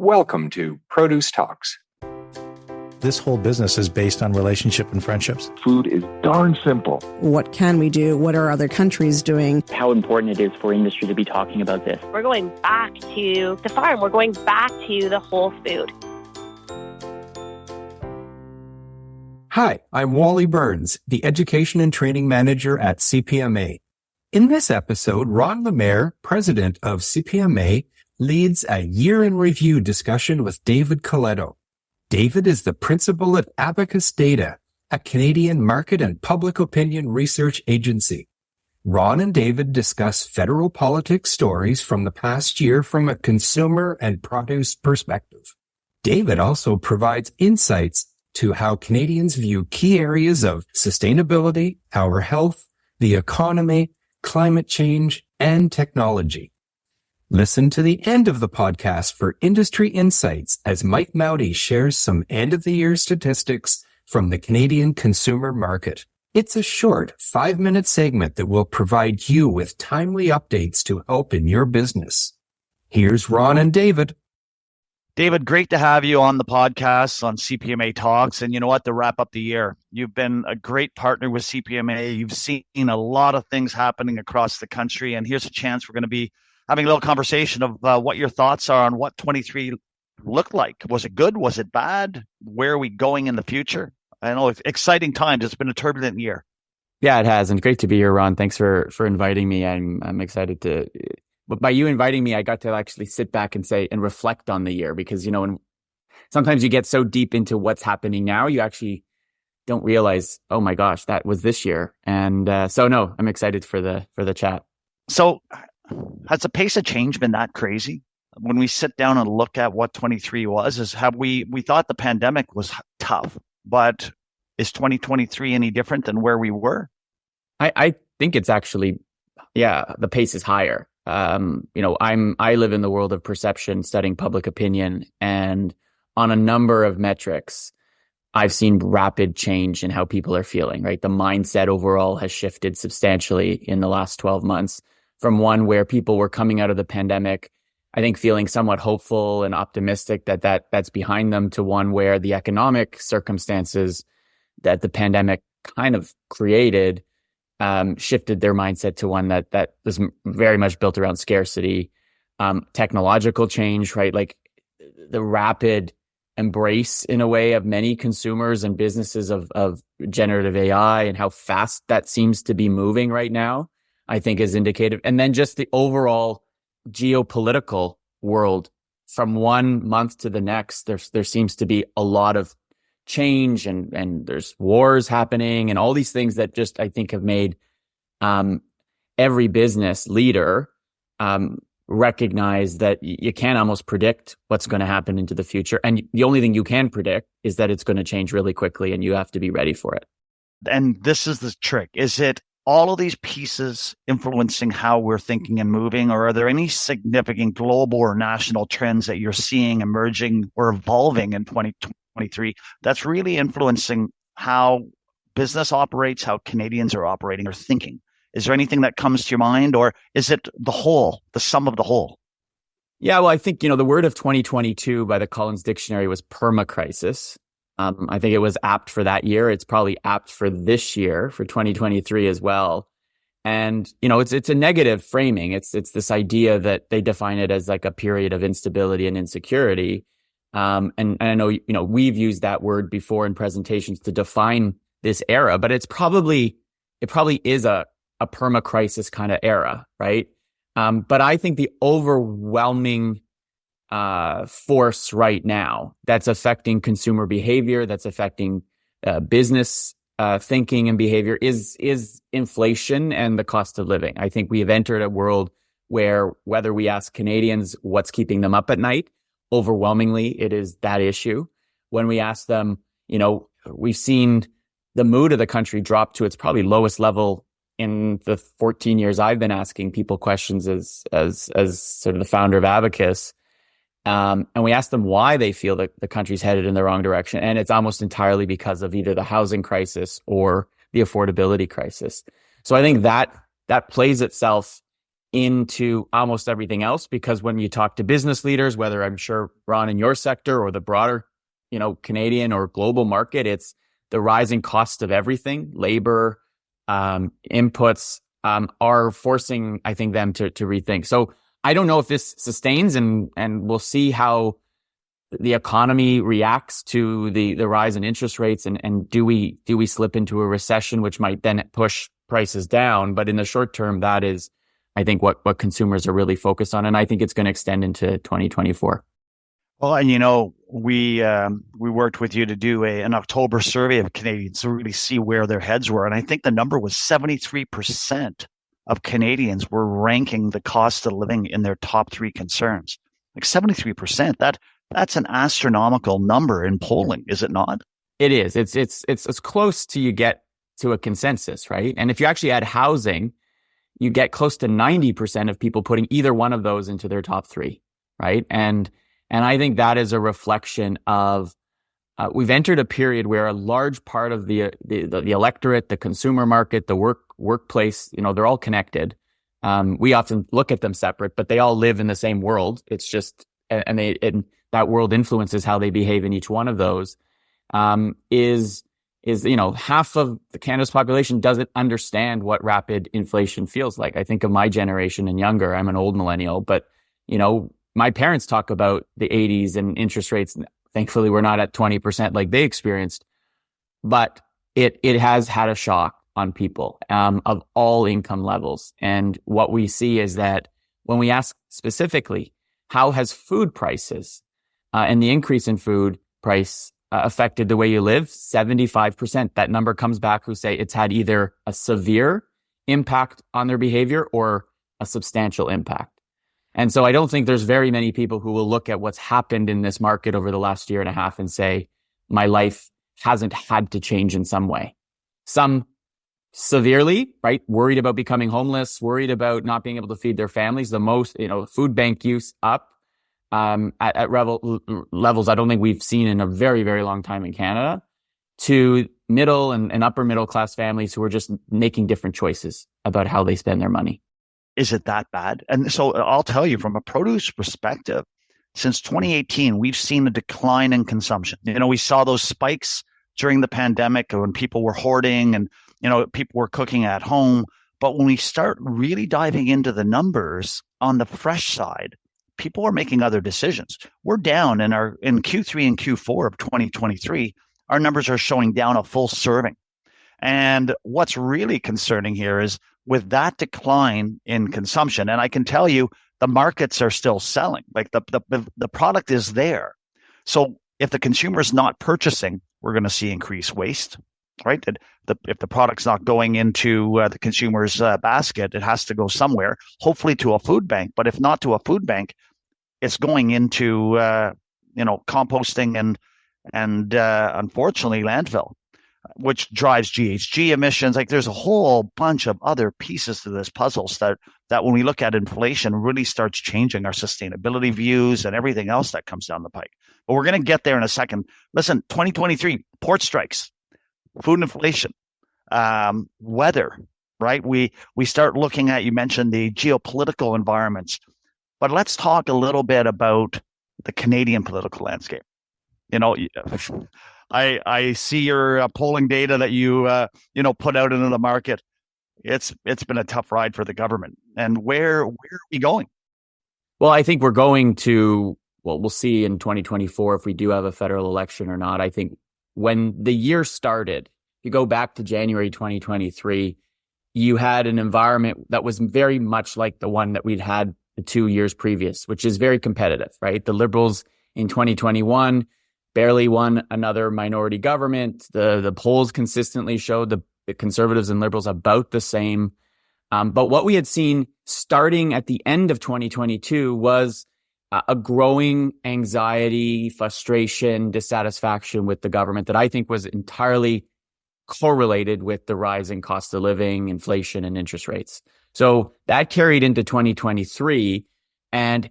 Welcome to Produce Talks. This whole business is based on relationship and friendships. Food is darn simple. What can we do? What are other countries doing? How important it is for industry to be talking about this. We're going back to the farm. We're going back to the whole food. Hi, I'm Wally Burns, the Education and Training Manager at CPMA. In this episode, Ron Lemaire, President of CPMA, leads a year-in-review discussion with David Coletto. David is the principal at Abacus Data, a Canadian market and public opinion research agency. Ron and David discuss federal politics stories from the past year from a consumer and produce perspective. David also provides insights to how Canadians view key areas of sustainability, our health, the economy, climate change, and technology. Listen to the end of the podcast for industry insights as Mike Mauti shares some end-of-the-year statistics from the Canadian consumer market. It's a short 5-minute segment that will provide you with timely updates to help in your business. Here's Ron and David. David, great to have you on the podcast on CPMA Talks. And you know what? To wrap up the year, you've been a great partner with CPMA. You've seen a lot of things happening across the country. And here's a chance we're going to be having a little conversation of what your thoughts are on what 23 looked like. Was it good? Was it bad? Where are we going in the future? I know it's exciting times. It's been a turbulent year. Yeah, it has. And great to be here, Ron. Thanks for inviting me. I'm excited to... But by you inviting me, I got to actually sit back and say and reflect on the year because, sometimes you get so deep into what's happening now, you actually don't realize, oh my gosh, that was this year. And no, I'm excited for the chat. So has the pace of change been that crazy? When we sit down and look at what 23 was, we thought the pandemic was tough, but is 2023 any different than where we were? I think it's actually, the pace is higher. I live in the world of perception, studying public opinion, and on a number of metrics, I've seen rapid change in how people are feeling, right? The mindset overall has shifted substantially in the last 12 months from one where people were coming out of the pandemic, I think feeling somewhat hopeful and optimistic that's behind them, to one where the economic circumstances that the pandemic kind of created shifted their mindset to one that was very much built around scarcity, technological change, right? Like the rapid embrace in a way of many consumers and businesses of generative AI and how fast that seems to be moving right now, I think is indicative. And then just the overall geopolitical world from one month to the next, there seems to be a lot of change and there's wars happening and all these things that just I think have made every business leader recognize that you can't almost predict what's going to happen into the future, and the only thing you can predict is that it's going to change really quickly and you have to be ready for it. And this is the trick. Is it all of these pieces influencing how we're thinking and moving, or are there any significant global or national trends that you're seeing emerging or evolving in 2023 that's really influencing how business operates, how Canadians are operating or thinking? Is there anything that comes to your mind, or is it the whole, the sum of the whole? Yeah, well, I think, the word of 2022 by the Collins Dictionary was permacrisis. I think it was apt for that year. It's probably apt for this year, for 2023 as well. And, it's a negative framing. It's this idea that they define it as like a period of instability and insecurity. And I know, we've used that word before in presentations to define this era, but it probably is a perma-crisis kind of era, right? But I think the overwhelming force right now that's affecting consumer behavior, that's affecting business thinking and behavior is inflation and the cost of living. I think we have entered a world where whether we ask Canadians what's keeping them up at night, overwhelmingly it is that issue. When we ask them, we've seen the mood of the country drop to its probably lowest level in the 14 years I've been asking people questions as sort of the founder of Abacus. And we ask them why they feel that the country's headed in the wrong direction. And it's almost entirely because of either the housing crisis or the affordability crisis. So I think that plays itself into almost everything else, because when you talk to business leaders, whether I'm sure Ron in your sector or the broader, Canadian or global market, it's the rising cost of everything, labor, inputs, are forcing, I think, them to rethink. So I don't know if this sustains, and we'll see how the economy reacts to the rise in interest rates, and do we slip into a recession, which might then push prices down. But in the short term, that is, I think, what consumers are really focused on, and I think it's going to extend into 2024. Well, and we worked with you to do an October survey of Canadians to really see where their heads were, and I think the number was 73% of Canadians were ranking the cost of living in their top 3 concerns. Like 73%, that's an astronomical number in polling, is it not? It is. It's as close to you get to a consensus, right? And if you actually add housing, you get close to 90% of people putting either one of those into their top 3, right? And I think that is a reflection of we've entered a period where a large part of the electorate, the consumer market, the workplace, they're all connected. We often look at them separate, but they all live in the same world. It's just, and that world influences how they behave in each one of those. Is half of the Canada's population doesn't understand what rapid inflation feels like. I think of my generation and younger. I'm an old millennial, but my parents talk about the 80s and interest rates. Thankfully, we're not at 20% like they experienced, but it has had a shock on people of all income levels. And what we see is that when we ask specifically, how has food prices and the increase in food price affected the way you live? 75%. That number comes back who say it's had either a severe impact on their behavior or a substantial impact. And so I don't think there's very many people who will look at what's happened in this market over the last year and a half and say, my life hasn't had to change in some way. Some severely, right? Worried about becoming homeless, worried about not being able to feed their families. The most, food bank use up at levels I don't think we've seen in a very, very long time in Canada, to middle and upper middle class families who are just making different choices about how they spend their money. Is it that bad? And so I'll tell you, from a produce perspective, since 2018, we've seen a decline in consumption. We saw those spikes during the pandemic when people were hoarding and, people were cooking at home. But when we start really diving into the numbers on the fresh side, people are making other decisions. We're down in Q3 and Q4 of 2023. Our numbers are showing down a full serving. And what's really concerning here is with that decline in consumption, and I can tell you the markets are still selling, like the product is there. So if the consumer is not purchasing, we're going to see increased waste, right? If the product's not going into the consumer's basket, it has to go somewhere, hopefully to a food bank. But if not to a food bank, it's going into composting and unfortunately landfill, which drives GHG emissions. Like, there's a whole bunch of other pieces to this puzzle that when we look at inflation really starts changing our sustainability views and everything else that comes down the pike. But we're going to get there in a second. Listen, 2023, port strikes, food inflation, weather, right? We start looking at, you mentioned the geopolitical environments, but let's talk a little bit about the Canadian political landscape. I see your polling data that you put out into the market. It's been a tough ride for the government. And where are we going? Well, I think we're going to, we'll see in 2024 if we do have a federal election or not. I think when the year started, you go back to January 2023, you had an environment that was very much like the one that we'd had the 2 years previous, which is very competitive, right? The Liberals in 2021 barely won another minority government. The polls consistently showed the Conservatives and Liberals about the same. But what we had seen starting at the end of 2022 was a growing anxiety, frustration, dissatisfaction with the government that I think was entirely correlated with the rising cost of living, inflation, and interest rates. So that carried into 2023, and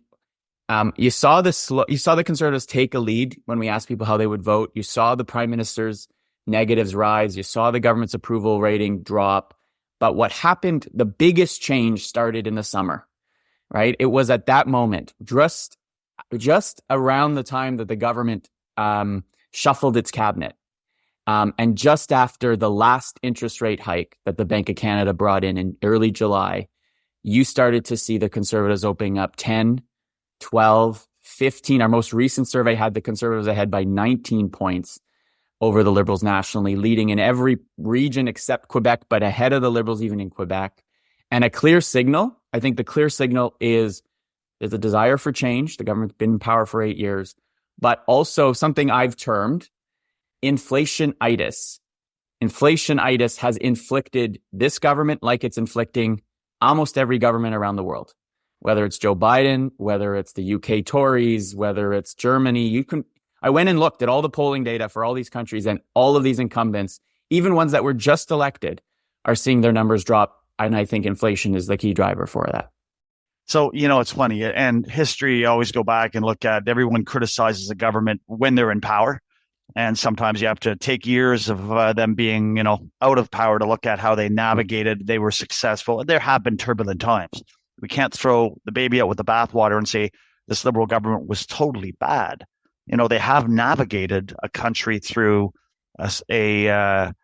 you saw the Conservatives take a lead when we asked people how they would vote. You saw the Prime Minister's negatives rise. You saw the government's approval rating drop. But what happened, the biggest change started in the summer. right? It was at that moment, just around the time that the government shuffled its cabinet, and just after the last interest rate hike that the Bank of Canada brought in early July, you started to see the Conservatives opening up 10, 12, 15. Our most recent survey had the Conservatives ahead by 19 points over the Liberals nationally, leading in every region except Quebec, but ahead of the Liberals even in Quebec. And a clear signal, I think the clear signal is there's a desire for change. The government's been in power for 8 years, but also something I've termed inflation-itis. Inflation-itis has inflicted this government like it's inflicting almost every government around the world, whether it's Joe Biden, whether it's the UK Tories, whether it's Germany. I went and looked at all the polling data for all these countries, and all of these incumbents, even ones that were just elected, are seeing their numbers drop. And I think inflation is the key driver for that. So, it's funny, and history, you always go back and look at everyone criticizes the government when they're in power. And sometimes you have to take years of them being, out of power to look at how they navigated. They were successful. There have been turbulent times. We can't throw the baby out with the bathwater and say this Liberal government was totally bad. They have navigated a country through a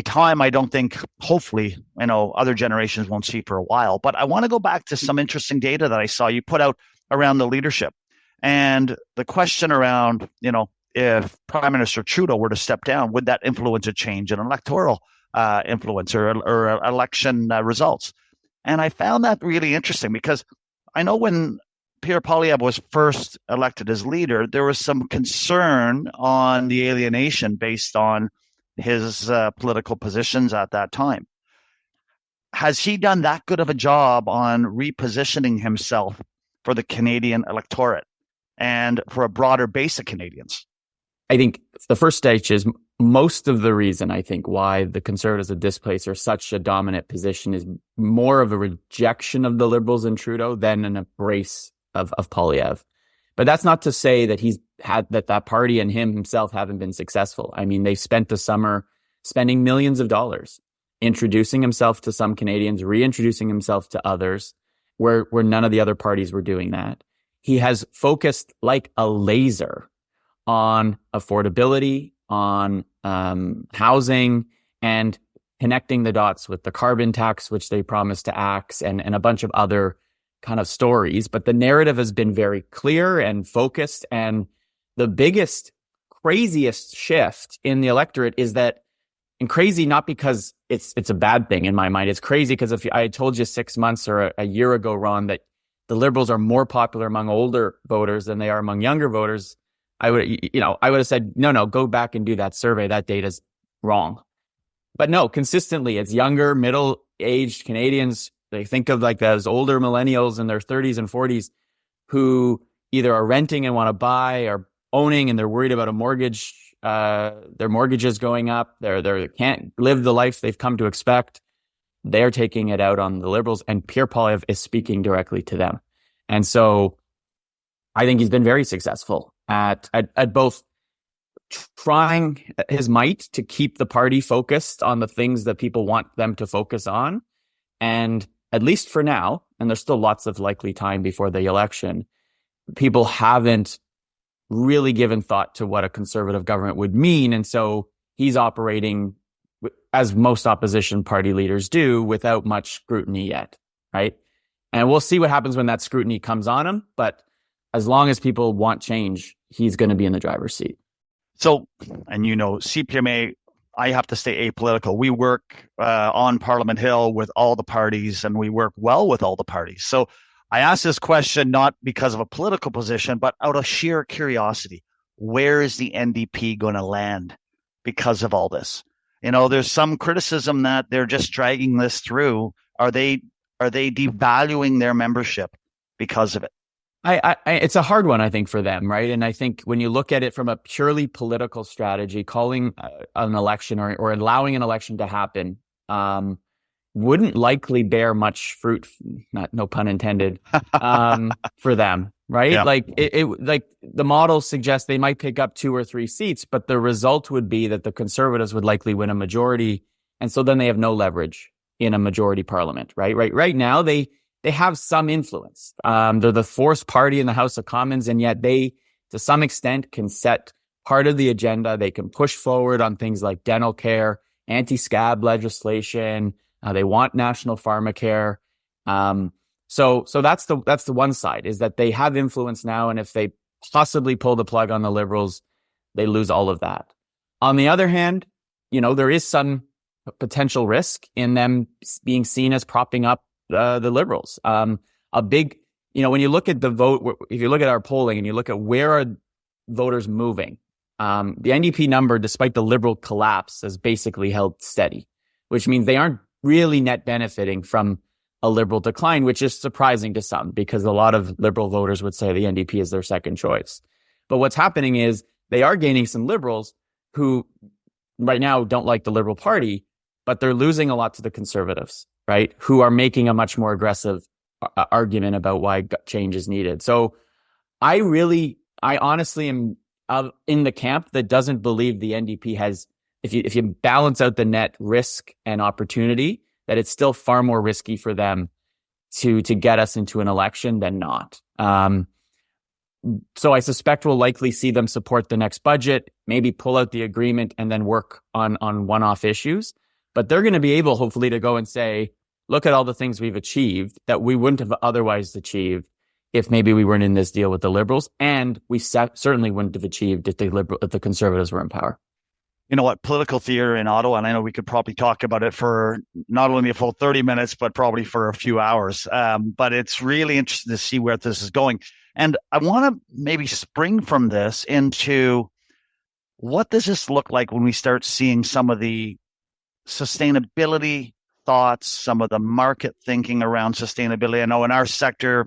time I don't think, hopefully, other generations won't see for a while. But I want to go back to some interesting data that I saw you put out around the leadership. And the question around, if Prime Minister Trudeau were to step down, would that influence a change in electoral influence or election results? And I found that really interesting because I know when Pierre Poilievre was first elected as leader, there was some concern on the alienation based on his political positions at that time. Has he done that good of a job on repositioning himself for the Canadian electorate and for a broader base of Canadians? I think the first stage is most of the reason I think why the Conservatives at this place are such a dominant position is more of a rejection of the Liberals and Trudeau than an embrace of Poilievre. But that's not to say that he's had that party and himself haven't been successful. I mean, they spent the summer spending millions of dollars introducing himself to some Canadians, reintroducing himself to others, where none of the other parties were doing that. He has focused like a laser on affordability, on housing, and connecting the dots with the carbon tax, which they promised to axe, and a bunch of other kind of stories. But the narrative has been very clear and focused. And the biggest, craziest shift in the electorate is that, and crazy not because it's a bad thing in my mind. It's crazy because if I had told you 6 months or a year ago, Ron, that the Liberals are more popular among older voters than they are among younger voters, I would have said, no, go back and do that survey. That data's wrong. But no, consistently, it's younger, middle-aged Canadians. They think of like those older millennials in their 30s and 40s who either are renting and want to buy, or owning and they're worried about a mortgage, their mortgages going up. They can't live the life they've come to expect. They're taking it out on the Liberals, and Pierre Poilievre is speaking directly to them. And so I think he's been very successful at both trying his might to keep the party focused on the things that people want them to focus on. And at least for now, and there's still lots of likely time before the election, people haven't really given thought to what a conservative government would mean. And so he's operating, as most opposition party leaders do, without much scrutiny yet, right? And we'll see what happens when that scrutiny comes on him. But as long as people want change, he's going to be in the driver's seat. So, and CPMA, I have to stay apolitical. We work on Parliament Hill with all the parties, and we work well with all the parties. So I ask this question not because of a political position, but out of sheer curiosity. Where is the NDP going to land because of all this? There's some criticism that they're just dragging this through. Are they devaluing their membership because of it? It's a hard one, I think, for them, right? And I think when you look at it from a purely political strategy, calling an election or allowing an election to happen wouldn't likely bear much fruit, no pun intended, for them, right? Yeah. Like like the models suggest they might pick up 2 or 3 seats, but the result would be that the Conservatives would likely win a majority, and so then they have no leverage in a majority parliament, right? Right now, they they have some influence. They're the fourth party in the House of Commons, and yet they, to some extent, can set part of the agenda. They can push forward on things like dental care, anti-scab legislation. They want national pharmacare. So that's the one side, is that they have influence now, and if they possibly pull the plug on the Liberals, they lose all of that. On the other hand, there is some potential risk in them being seen as propping up the Liberals. A big, when you look at the vote, if you look at our polling and you look at where are voters moving, the NDP number, despite the Liberal collapse, has basically held steady, which means they aren't really net benefiting from a Liberal decline, which is surprising to some, because a lot of Liberal voters would say the NDP is their second choice. But what's happening is they are gaining some Liberals who right now don't like the Liberal Party, but they're losing a lot to the Conservatives, right? Who are making a much more aggressive argument about why change is needed. So I honestly am in the camp that doesn't believe the NDP has, if you balance out the net risk and opportunity, that it's still far more risky for them to get us into an election than not. So I suspect we'll likely see them support the next budget, maybe pull out the agreement and then work on one-off issues. But they're going to be able, hopefully, to go and say, look at all the things we've achieved that we wouldn't have otherwise achieved if maybe we weren't in this deal with the Liberals, and we certainly wouldn't have achieved if the Conservatives were in power. You know what, political theater in Ottawa, and I know we could probably talk about it for not only a full 30 minutes, but probably for a few hours. But it's really interesting to see where this is going. And I want to maybe spring from this into, what does this look like when we start seeing some of the sustainability thoughts, some of the market thinking around sustainability? I know in our sector,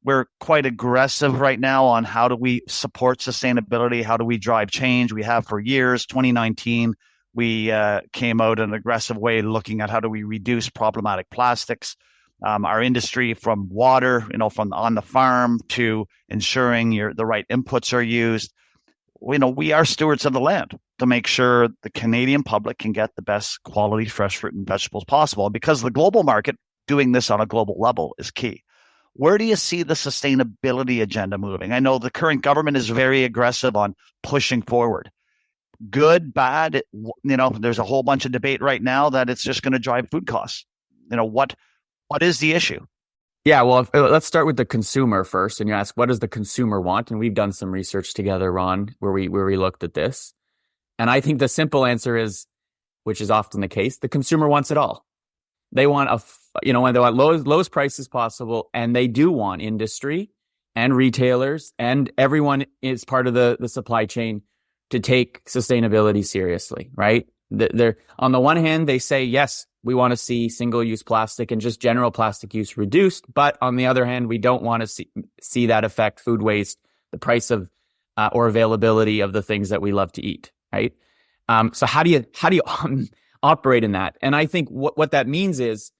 we're quite aggressive right now on how do we support sustainability? How do we drive change? We have for years. 2019, we came out in an aggressive way looking at how do we reduce problematic plastics. Our industry, from water, from on the farm to ensuring the right inputs are used. We are stewards of the land to make sure the Canadian public can get the best quality fresh fruit and vegetables possible, because the global market, doing this on a global level, is key. Where do you see the sustainability agenda moving? I know the current government is very aggressive on pushing forward. Good, bad, there's a whole bunch of debate right now that it's just going to drive food costs. What is the issue? Yeah, well, let's start with the consumer first. And you ask, what does the consumer want? And we've done some research together, Ron, where we looked at this. And I think the simple answer is, which is often the case, the consumer wants it all. They want they want lowest prices possible, and they do want industry and retailers and everyone is part of the supply chain to take sustainability seriously, right? They're, on the one hand, they say, yes, we want to see single-use plastic and just general plastic use reduced. But on the other hand, we don't want to see that affect food waste, the price of or availability of the things that we love to eat, right? So how do you operate in that? And I think what that means is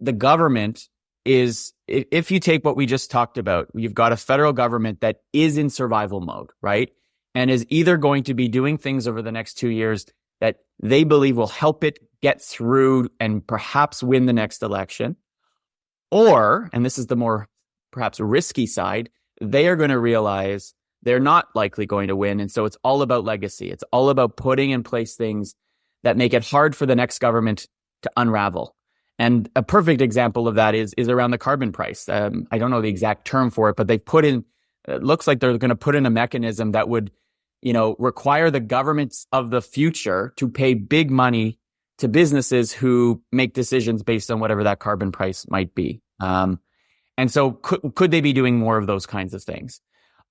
the government is, if you take what we just talked about, you've got a federal government that is in survival mode, right? And is either going to be doing things over the next 2 years that they believe will help it get through and perhaps win the next election. Or, and this is the more perhaps risky side, they are going to realize they're not likely going to win. And so it's all about legacy. It's all about putting in place things that make it hard for the next government to unravel. And a perfect example of that is around the carbon price. I don't know the exact term for it, but they've put in, it looks like they're going to put in a mechanism that would, require the governments of the future to pay big money to businesses who make decisions based on whatever that carbon price might be. And so could they be doing more of those kinds of things?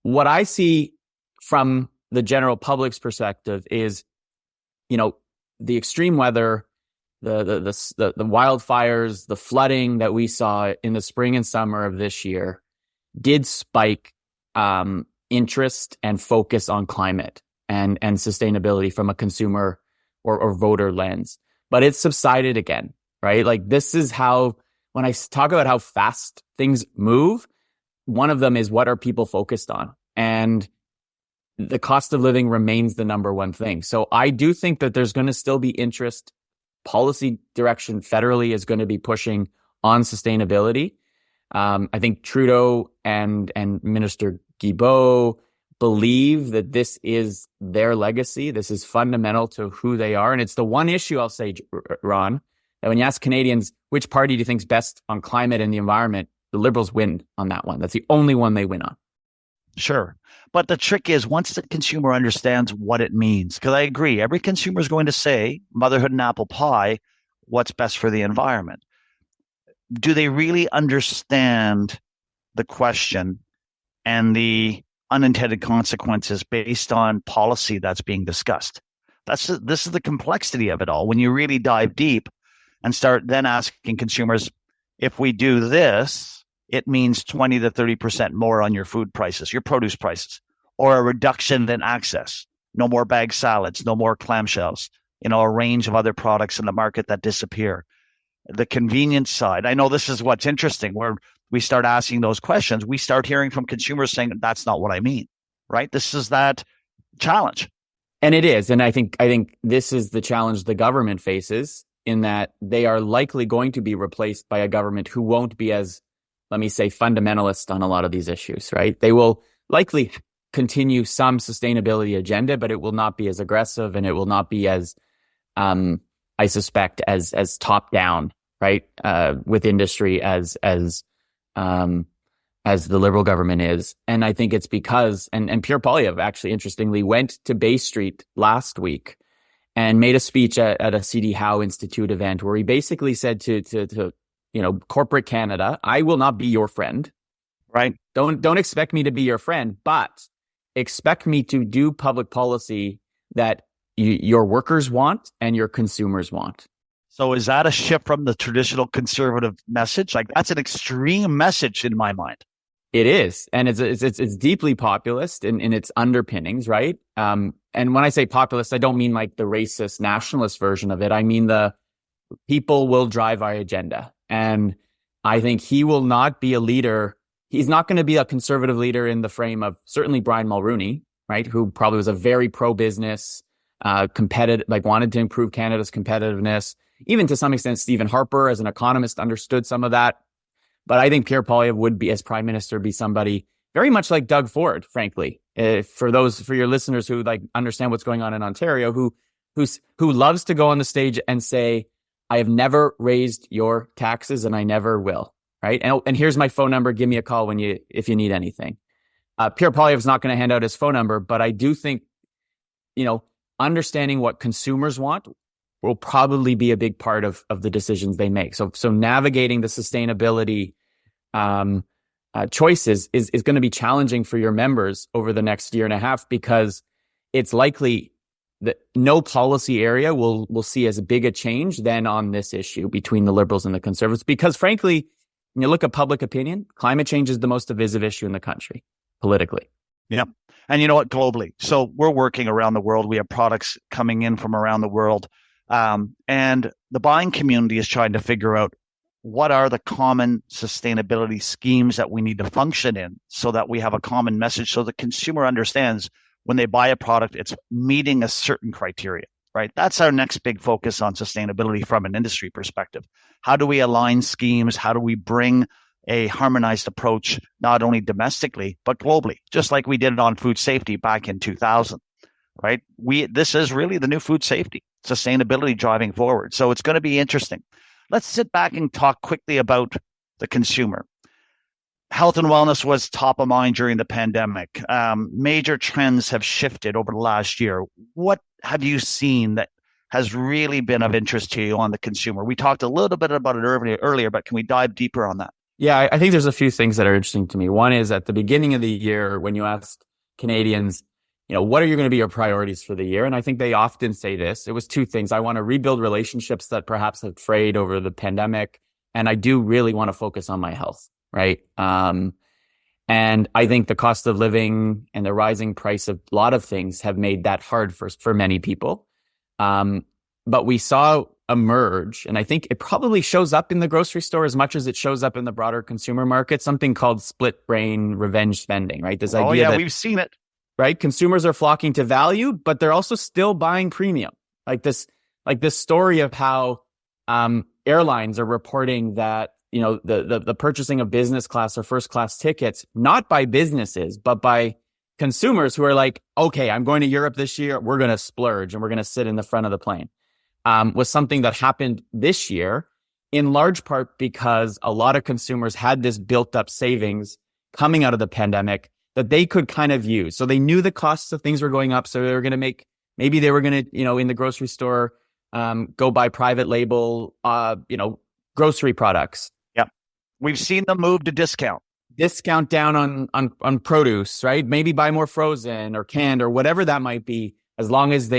What I see from the general public's perspective is, the extreme weather, the wildfires, the flooding that we saw in the spring and summer of this year did spike interest and focus on climate and sustainability from a consumer or voter lens. But it's subsided again, right? Like, this is how, when I talk about how fast things move, one of them is, what are people focused on? And the cost of living remains the number one thing. So I do think that there's going to still be interest. Policy direction federally is going to be pushing on sustainability. I think Trudeau and Minister Guilbeault believe that this is their legacy. This is fundamental to who they are. And it's the one issue I'll say, Ron, that when you ask Canadians, which party do you think's best on climate and the environment, the Liberals win on that one. That's the only one they win on. Sure. But the trick is once the consumer understands what it means, because I agree, every consumer is going to say motherhood and apple pie, what's best for the environment. Do they really understand the question and the unintended consequences based on policy that's being discussed? This is the complexity of it all. When you really dive deep and start then asking consumers, if we do this, it means 20 to 30% more on your food prices, your produce prices, or a reduction in access. No more bag salads, no more clamshells, a range of other products in the market that disappear. The convenience side. I know this is what's interesting, where we start asking those questions. We start hearing from consumers saying, that's not what I mean, right? This is that challenge. And it is. And I think this is the challenge the government faces, in that they are likely going to be replaced by a government who won't be as, let me say, fundamentalist on a lot of these issues, right? They will likely continue some sustainability agenda, but it will not be as aggressive, and it will not be as, I suspect, as top down, right? With industry as the Liberal government is. And I think it's because, and Pierre Poilievre actually interestingly went to Bay Street last week and made a speech at a C.D. Howe Institute event where he basically said to corporate Canada, I will not be your friend, right? Don't expect me to be your friend, but expect me to do public policy that your workers want and your consumers want. So is that a shift from the traditional conservative message? Like, that's an extreme message in my mind. It is. And it's deeply populist in its underpinnings, right? And when I say populist, I don't mean like the racist nationalist version of it. I mean the people will drive our agenda. And I think he will not be a leader. He's not going to be a conservative leader in the frame of certainly Brian Mulroney, right? Who probably was a very pro-business, competitive, like wanted to improve Canada's competitiveness. Even to some extent, Stephen Harper, as an economist, understood some of that. But I think Pierre Poilievre would be, as prime minister, be somebody very much like Doug Ford, frankly. For your listeners who like understand what's going on in Ontario, who loves to go on the stage and say, I have never raised your taxes and I never will, right? And here's my phone number. Give me a call if you need anything. Pierre Poilievre is not going to hand out his phone number, but I do think, understanding what consumers want will probably be a big part of the decisions they make. So navigating the sustainability choices is going to be challenging for your members over the next year and a half, because it's likely that no policy area will see as big a change than on this issue between the Liberals and the Conservatives. Because frankly, when you look at public opinion, climate change is the most divisive issue in the country politically. Yeah. And you know what, globally. So we're working around the world. We have products coming in from around the world. And the buying community is trying to figure out what are the common sustainability schemes that we need to function in, so that we have a common message, so the consumer understands when they buy a product, it's meeting a certain criteria, right? That's our next big focus on sustainability from an industry perspective. How do we align schemes? How do we bring a harmonized approach, not only domestically, but globally, just like we did it on food safety back in 2000, right? This is really the new food safety, sustainability driving forward. So it's going to be interesting. Let's sit back and talk quickly about the consumer. Health and wellness was top of mind during the pandemic. Major trends have shifted over the last year. What have you seen that has really been of interest to you on the consumer? We talked a little bit about it earlier, but can we dive deeper on that? Yeah, I think there's a few things that are interesting to me. One is at the beginning of the year, when you asked Canadians, what are going to be your priorities for the year? And I think they often say this. It was two things. I want to rebuild relationships that perhaps have frayed over the pandemic. And I do really want to focus on my health, right? And I think the cost of living and the rising price of a lot of things have made that hard for many people. But we saw emerge, and I think it probably shows up in the grocery store as much as it shows up in the broader consumer market, something called split brain revenge spending, right? This idea that, we've seen it. Right? Consumers are flocking to value, but they're also still buying premium. Like this story of how airlines are reporting that the purchasing of business class or first class tickets, not by businesses, but by consumers who are like, okay, I'm going to Europe this year. We're going to splurge and we're going to sit in the front of the plane, was something that happened this year, in large part because a lot of consumers had this built up savings coming out of the pandemic that they could kind of use. So they knew the costs of things were going up. So they were going to maybe they were going to, in the grocery store, go buy private label, grocery products. Yep. We've seen them move to discount down on produce, right? Maybe buy more frozen or canned or whatever that might be, as long as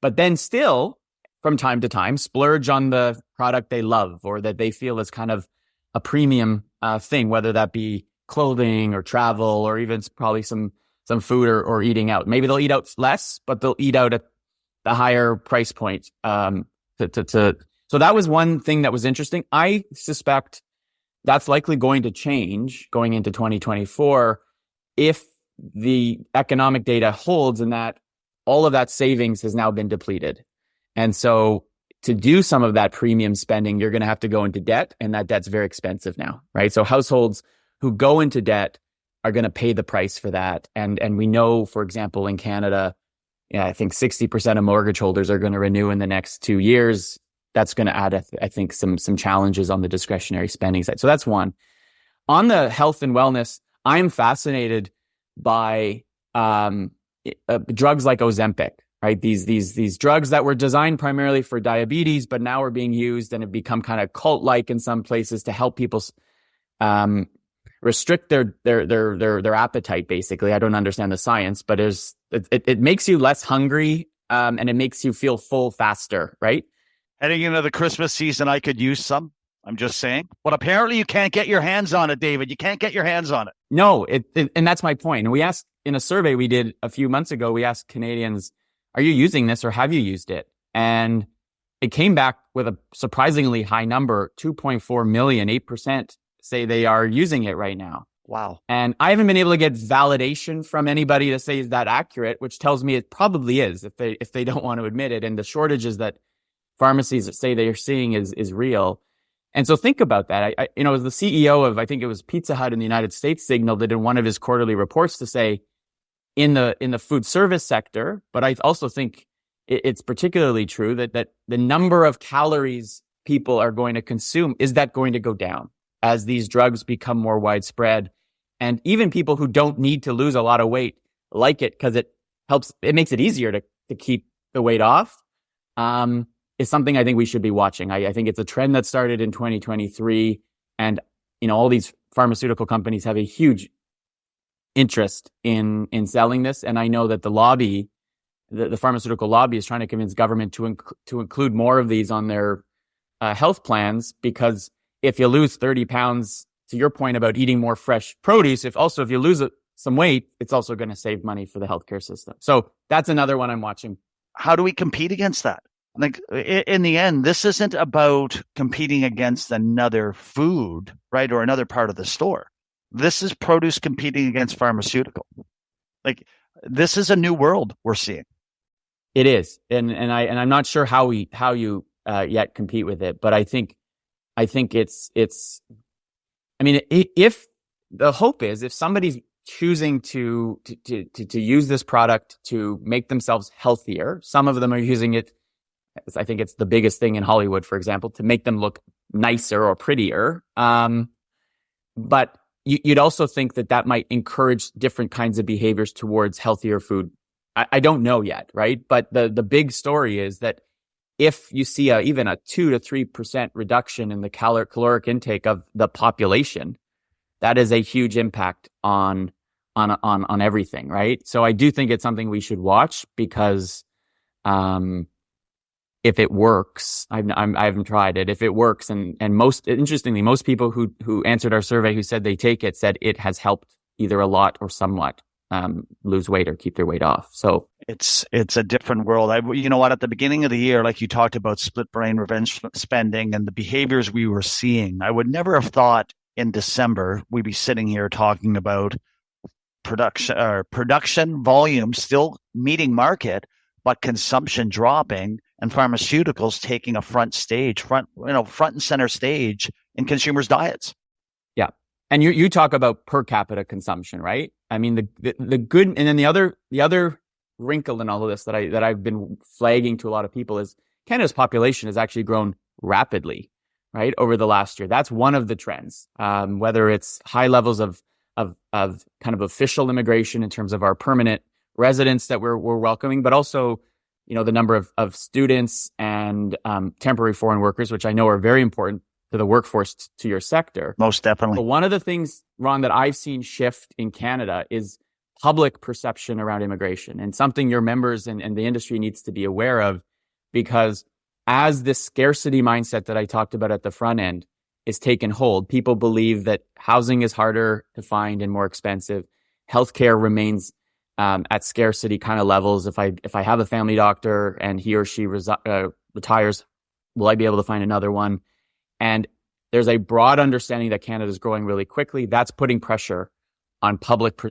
but then still from time to time splurge on the product they love or that they feel is kind of a premium thing, whether that be clothing or travel or even probably some food or eating out. Maybe they'll eat out less, but they'll eat out at the higher price point. So that was one thing that was interesting. I suspect that's likely going to change going into 2024 if the economic data holds and that all of that savings has now been depleted. And so to do some of that premium spending, you're going to have to go into debt, and that debt's very expensive now, right? So households who go into debt are going to pay the price for that. And we know, for example, in Canada, I think 60% of mortgage holders are going to renew in the next 2 years. That's going to add, I think, some challenges on the discretionary spending side. So that's one. On the health and wellness, I'm fascinated by drugs like Ozempic, right? These drugs that were designed primarily for diabetes, but now are being used and have become kind of cult-like in some places to help people restrict their appetite. Basically, I don't understand the science, but it makes you less hungry and it makes you feel full faster, right? Heading into the Christmas season, I could use some. I'm just saying. But apparently you can't get your hands on it, David. You can't get your hands on it. No, and that's my point. And we asked in a survey we did a few months ago, we asked Canadians, are you using this or have you used it? And it came back with a surprisingly high number, 2.4 million, 8% say they are using it right now. Wow. And I haven't been able to get validation from anybody to say is that accurate, which tells me it probably is if they don't want to admit it. And the shortages that pharmacies that say they are seeing is real. And so think about that. As the CEO of, I think it was Pizza Hut in the United States, signaled it in one of his quarterly reports to say in the food service sector, but I also think it's particularly true that the number of calories people are going to consume, is that going to go down as these drugs become more widespread? And even people who don't need to lose a lot of weight like it because it makes it easier to keep the weight off. Is something I think we should be watching. I think it's a trend that started in 2023, and all these pharmaceutical companies have a huge interest in selling this. And I know that the lobby, the pharmaceutical lobby, is trying to convince government to include more of these on their health plans, because if you lose 30 pounds, to your point about eating more fresh produce, if you lose some weight, it's also going to save money for the healthcare system. So that's another one I'm watching. How do we compete against that? Like in the end, this isn't about competing against another food, right? Or another part of the store. This is produce competing against pharmaceutical. Like this is a new world we're seeing. It is. And I'm not sure how you yet compete with it, but I think it's, if the hope is, if somebody's choosing to use this product to make themselves healthier, some of them are using it, I think it's the biggest thing in Hollywood, for example, to make them look nicer or prettier. But you'd also think that might encourage different kinds of behaviors towards healthier food. I don't know yet, right? But the big story is that if you see even a 2 to 3% reduction in the caloric intake of the population, that is a huge impact on everything, right? So I do think it's something we should watch, because if it works, I haven't tried it. If it works, and interestingly, most people who answered our survey who said they take it said it has helped either a lot or somewhat lose weight or keep their weight off. So it's a different world. At the beginning of the year, like you talked about split brain revenge spending and the behaviors we were seeing, I would never have thought in December we'd be sitting here talking about production volume still meeting market, but consumption dropping, and pharmaceuticals taking a front and center stage in consumers' diets. Yeah. And you talk about per capita consumption, right? I mean, the good, and then the other wrinkle in all of this that I've been flagging to a lot of people is Canada's population has actually grown rapidly, right, over the last year. That's one of the trends. Whether it's high levels of kind of official immigration in terms of our permanent residents that we're welcoming, but also, the number of students and temporary foreign workers, which I know are very important to the workforce, to your sector. Most definitely. But one of the things, Ron, that I've seen shift in Canada is public perception around immigration, and something your members and the industry needs to be aware of, because as this scarcity mindset that I talked about at the front end is taken hold, people believe that housing is harder to find and more expensive. Healthcare remains at scarcity kind of levels. If I have a family doctor and he or she retires, will I be able to find another one? And there's a broad understanding that Canada is growing really quickly. That's putting pressure on public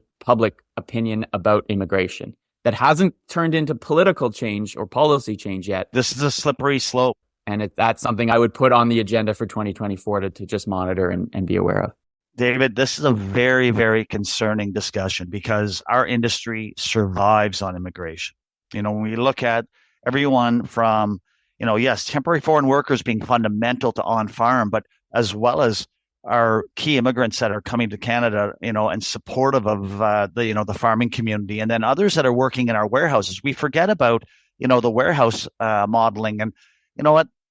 opinion about immigration. That hasn't turned into political change or policy change yet. This is a slippery slope. And that's something I would put on the agenda for 2024 to just monitor and be aware of. David, this is a very, very concerning discussion because our industry survives on immigration. When we look at everyone from, yes, temporary foreign workers being fundamental to on-farm, but as well as our key immigrants that are coming to Canada, and supportive of the farming community, and then others that are working in our warehouses. We forget about, the warehouse modeling, and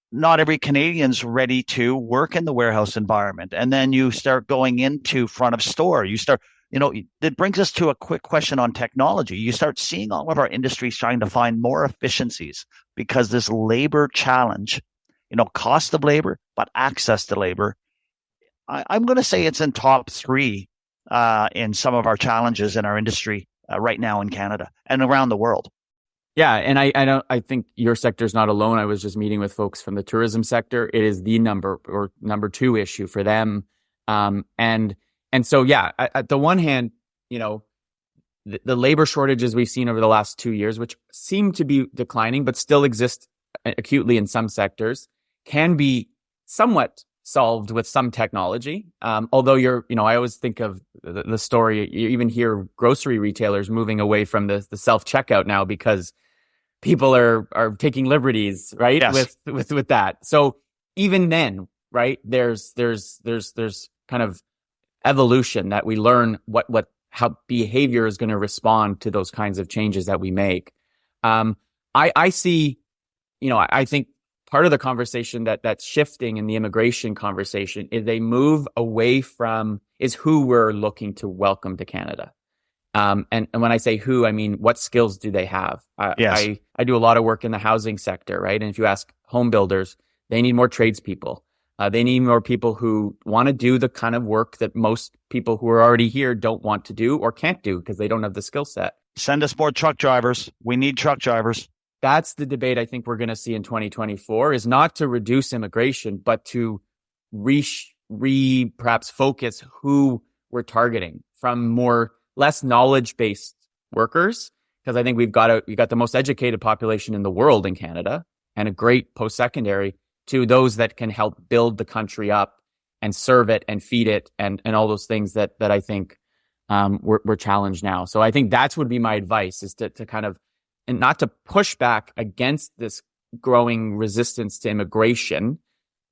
not every Canadian's ready to work in the warehouse environment. And then you start going into front of store. It brings us to a quick question on technology. You start seeing all of our industries trying to find more efficiencies because this labor challenge, cost of labor, but access to labor, I'm going to say it's in top 3 in some of our challenges in our industry right now in Canada and around the world. Yeah, and I think your sector is not alone. I was just meeting with folks from the tourism sector. It is the number 2 issue for them. And so, yeah, at the one hand, the labor shortages we've seen over the last 2 years, which seem to be declining, but still exist acutely in some sectors, can be somewhat solved with some technology. Although I always think of the story, you even hear grocery retailers moving away from the self-checkout now because people are taking liberties, right? Yes. With that. So even then, right, there's kind of evolution that we learn how behavior is going to respond to those kinds of changes that we make. I see, I think part of the conversation that's shifting in the immigration conversation is they move away from is who we're looking to welcome to Canada. And when I say who, I mean, what skills do they have? Yes. I do a lot of work in the housing sector, right? And if you ask home builders, they need more tradespeople. They need more people who want to do the kind of work that most people who are already here don't want to do or can't do because they don't have the skill set. Send us more truck drivers. We need truck drivers. That's the debate I think we're going to see in 2024 is not to reduce immigration, but to perhaps focus who we're targeting from less knowledge-based workers, because I think we got the most educated population in the world in Canada and a great post-secondary, to those that can help build the country up and serve it and feed it and all those things that I think we're challenged now. So I think that's would be my advice, is to kind of, and not to push back against this growing resistance to immigration,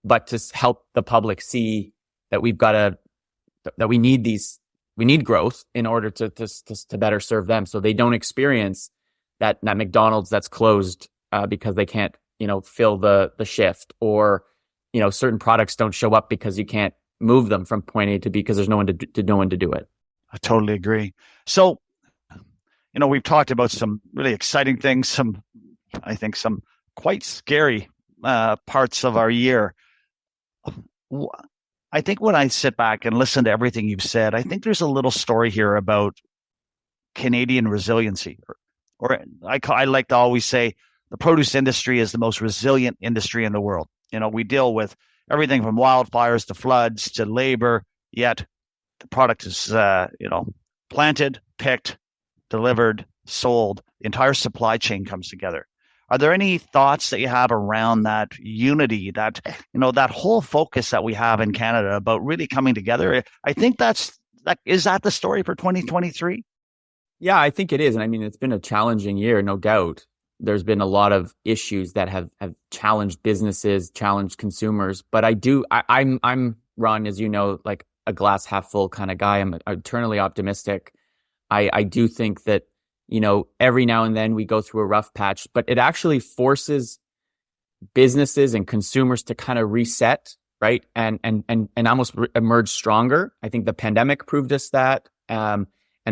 but to help the public see that we need growth in order to better serve them, so they don't experience that McDonald's that's closed because they can't fill the shift, or certain products don't show up because you can't move them from point A to B because there's no one to do it. I totally agree. So, we've talked about some really exciting things, I think some quite scary parts of our year. I think when I sit back and listen to everything you've said, I think there's a little story here about Canadian resiliency, or I like to always say the produce industry is the most resilient industry in the world. We deal with everything from wildfires to floods to labor, yet the product is, planted, picked, delivered, sold. The entire supply chain comes together. Are there any thoughts that you have around that unity, that, that whole focus that we have in Canada about really coming together? I think is that the story for 2023? Yeah, I think it is. And I mean, it's been a challenging year, no doubt. There's been a lot of issues that have challenged businesses, challenged consumers. But I'm Ron, as you know, like a glass half full kind of guy. I'm eternally optimistic. I do think that, every now and then we go through a rough patch, but it actually forces businesses and consumers to kind of reset, right? And almost emerge stronger. I think the pandemic proved us that. And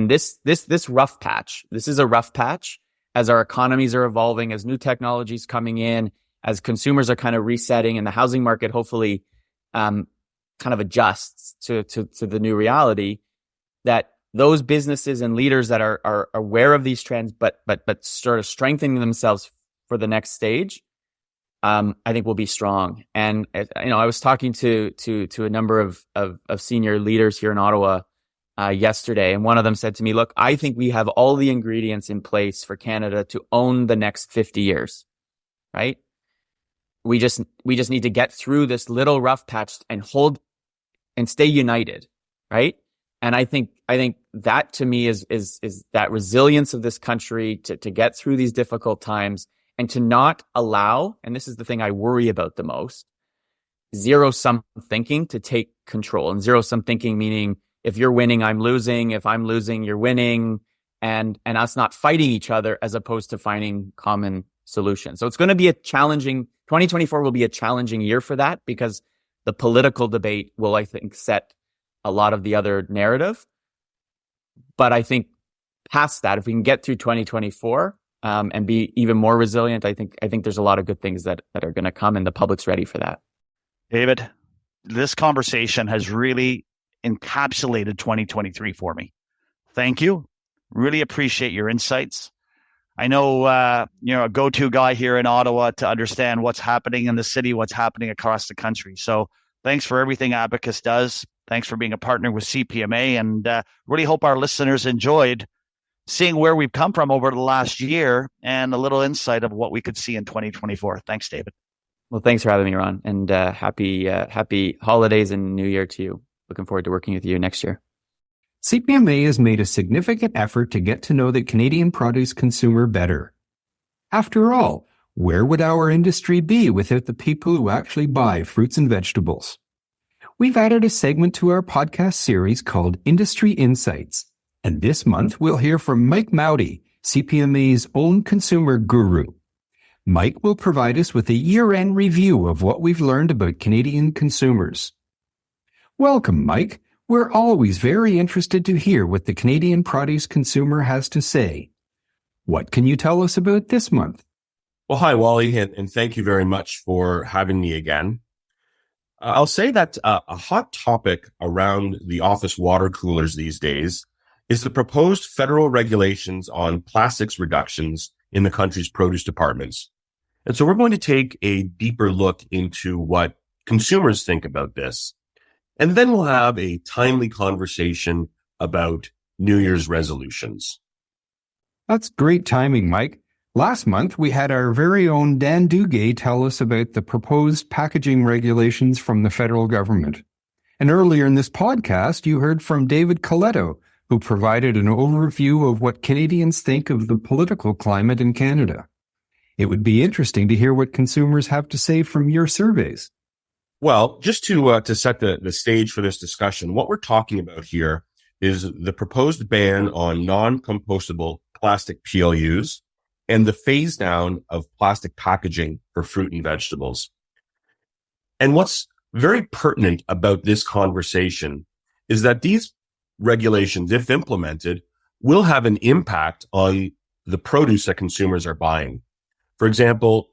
this rough patch, this is a rough patch as our economies are evolving, as new technologies coming in, as consumers are kind of resetting and the housing market hopefully kind of adjusts to the new reality, that those businesses and leaders that are aware of these trends, but sort of strengthening themselves for the next stage, I think will be strong. And I was talking to a number of senior leaders here in Ottawa yesterday, and one of them said to me, "Look, I think we have all the ingredients in place for Canada to own the next 50 years, right? We just need to get through this little rough patch and hold and stay united, right?" And I think that to me is that resilience of this country to get through these difficult times and to not allow, and this is the thing I worry about the most, zero-sum thinking to take control. And zero-sum thinking meaning if you're winning, I'm losing. If I'm losing, you're winning. And us not fighting each other as opposed to finding common solutions. So it's going to be 2024 will be a challenging year for that, because the political debate will, I think, set a lot of the other narrative. But I think past that, if we can get through 2024 and be even more resilient, I think there's a lot of good things that are going to come, and the public's ready for that. David, this conversation has really encapsulated 2023 for me. Thank you. Really appreciate your insights. I know you're a go-to guy here in Ottawa to understand what's happening in the city, what's happening across the country. So thanks for everything Abacus does. Thanks for being a partner with CPMA, and really hope our listeners enjoyed seeing where we've come from over the last year and a little insight of what we could see in 2024. Thanks, David. Well, thanks for having me, Ron, and happy holidays and New Year to you. Looking forward to working with you next year. CPMA has made a significant effort to get to know the Canadian produce consumer better. After all, where would our industry be without the people who actually buy fruits and vegetables? We've added a segment to our podcast series called Industry Insights, and this month we'll hear from Mike Mauti, CPMA's own consumer guru. Mike will provide us with a year-end review of what we've learned about Canadian consumers. Welcome, Mike. We're always very interested to hear what the Canadian produce consumer has to say. What can you tell us about this month? Well, hi, Wally, and thank you very much for having me again. I'll say that a hot topic around the office water coolers these days is the proposed federal regulations on plastics reductions in the country's produce departments. And so we're going to take a deeper look into what consumers think about this. And then we'll have a timely conversation about New Year's resolutions. That's great timing, Mike. Last month, we had our very own Dan Duguay tell us about the proposed packaging regulations from the federal government. And earlier in this podcast, you heard from David Coletto, who provided an overview of what Canadians think of the political climate in Canada. It would be interesting to hear what consumers have to say from your surveys. Well, just to set the stage for this discussion, what we're talking about here is the proposed ban on non-compostable plastic PLUs and the phase down of plastic packaging for fruit and vegetables. And what's very pertinent about this conversation is that these regulations, if implemented, will have an impact on the produce that consumers are buying. For example,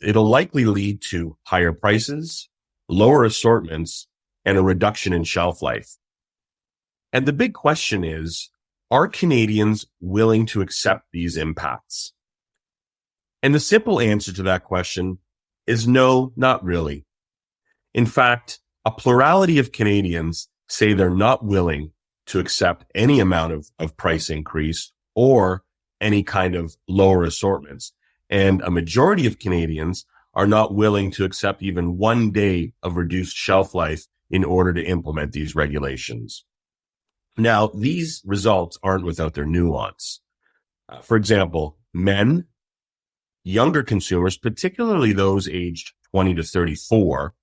it'll likely lead to higher prices, lower assortments, and a reduction in shelf life. And the big question is, are Canadians willing to accept these impacts? And the simple answer to that question is no, not really. In fact, a plurality of Canadians say they're not willing to accept any amount of price increase or any kind of lower assortments. And a majority of Canadians are not willing to accept even 1 day of reduced shelf life in order to implement these regulations. Now, these results aren't without their nuance. For example, men, younger consumers, particularly those aged 20 to 34,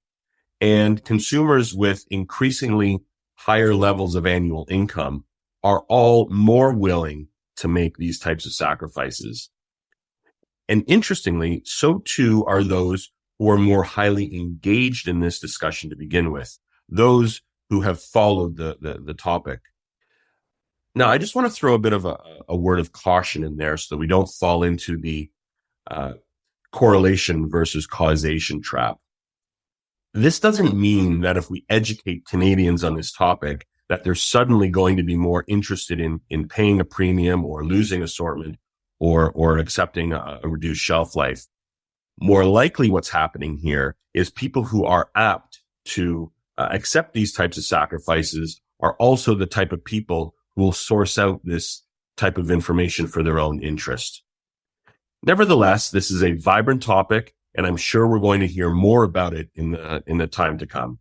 and consumers with increasingly higher levels of annual income are all more willing to make these types of sacrifices. And interestingly, so too are those who are more highly engaged in this discussion to begin with, those who have followed the topic. Now, I just want to throw a bit of a word of caution in there so that we don't fall into the correlation versus causation trap. This doesn't mean that if we educate Canadians on this topic, that they're suddenly going to be more interested in paying a premium or losing assortment or accepting a reduced shelf life. More likely what's happening here is people who are apt to accept these types of sacrifices are also the type of people who will source out this type of information for their own interest. Nevertheless, this is a vibrant topic, and I'm sure we're going to hear more about it in the time to come.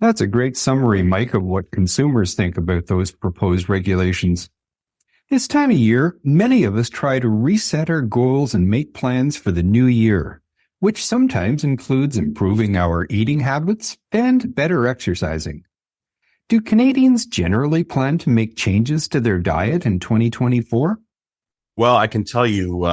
That's a great summary, Mike, of what consumers think about those proposed regulations. This time of year, many of us try to reset our goals and make plans for the new year, which sometimes includes improving our eating habits and better exercising. Do Canadians generally plan to make changes to their diet in 2024? Well, I can tell you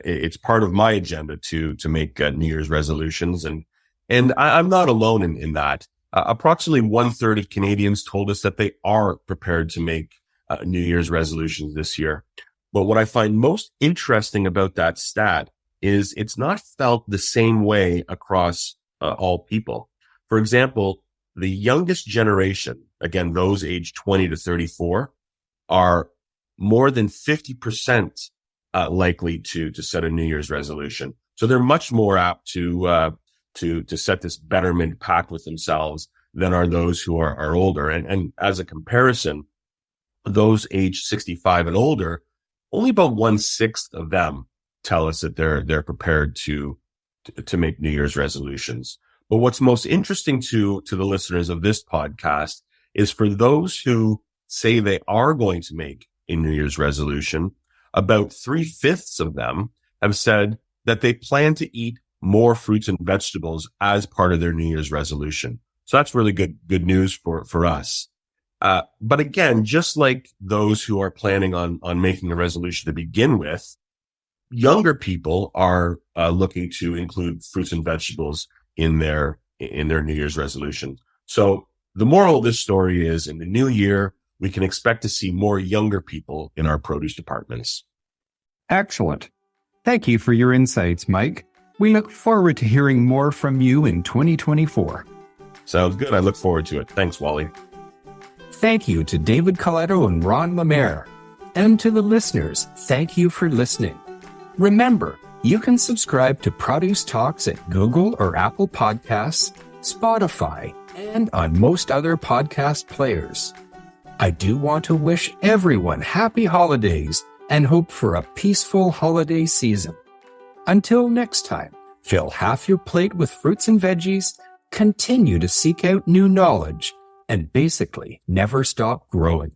it's part of my agenda to make New Year's resolutions, and I'm not alone in that. Approximately 1/3 of Canadians told us that they are prepared to make New Year's resolutions this year. But what I find most interesting about that stat is it's not felt the same way across all people. For example, the youngest generation, again, those aged 20 to 34, are more than 50% likely to set a New Year's resolution. So they're much more apt to set this betterment pact with themselves than are those who are older. And as a comparison, those aged 65 and older, only about 1/6 of them tell us that they're prepared to make New Year's resolutions. But what's most interesting to the listeners of this podcast is for those who say they are going to make a New Year's resolution, about 3/5 of them have said that they plan to eat more fruits and vegetables as part of their New Year's resolution. So that's really good news for us. But again, just like those who are planning on making a resolution to begin with, younger people are looking to include fruits and vegetables in their New Year's resolution. So the moral of this story is in the new year, we can expect to see more younger people in our produce departments. Excellent. Thank you for your insights, Mike. We look forward to hearing more from you in 2024. Sounds good. I look forward to it. Thanks, Wally. Thank you to David Coletto and Ron Lemaire. And to the listeners, thank you for listening. Remember, you can subscribe to Produce Talks at Google or Apple Podcasts, Spotify, and on most other podcast players. I do want to wish everyone happy holidays and hope for a peaceful holiday season. Until next time, fill half your plate with fruits and veggies, continue to seek out new knowledge, and basically never stop growing.